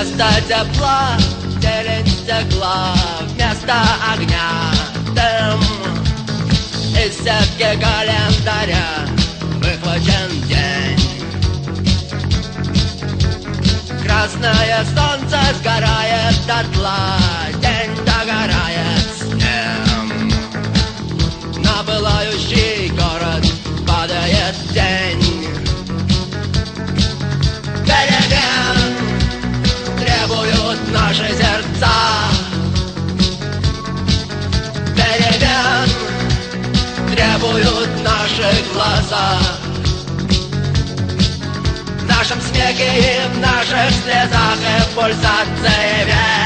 Вместо тепла зелень стекла, вместо огня дым. Из сетки календаря выхвачен день. Красное солнце сгорает дотла, день догорает с ним. На пылающий город падает тень. Перемен требуют наши сердца. Перемен требуют наши глаза. В нашем смехе и в наших слезах и в пульсации век.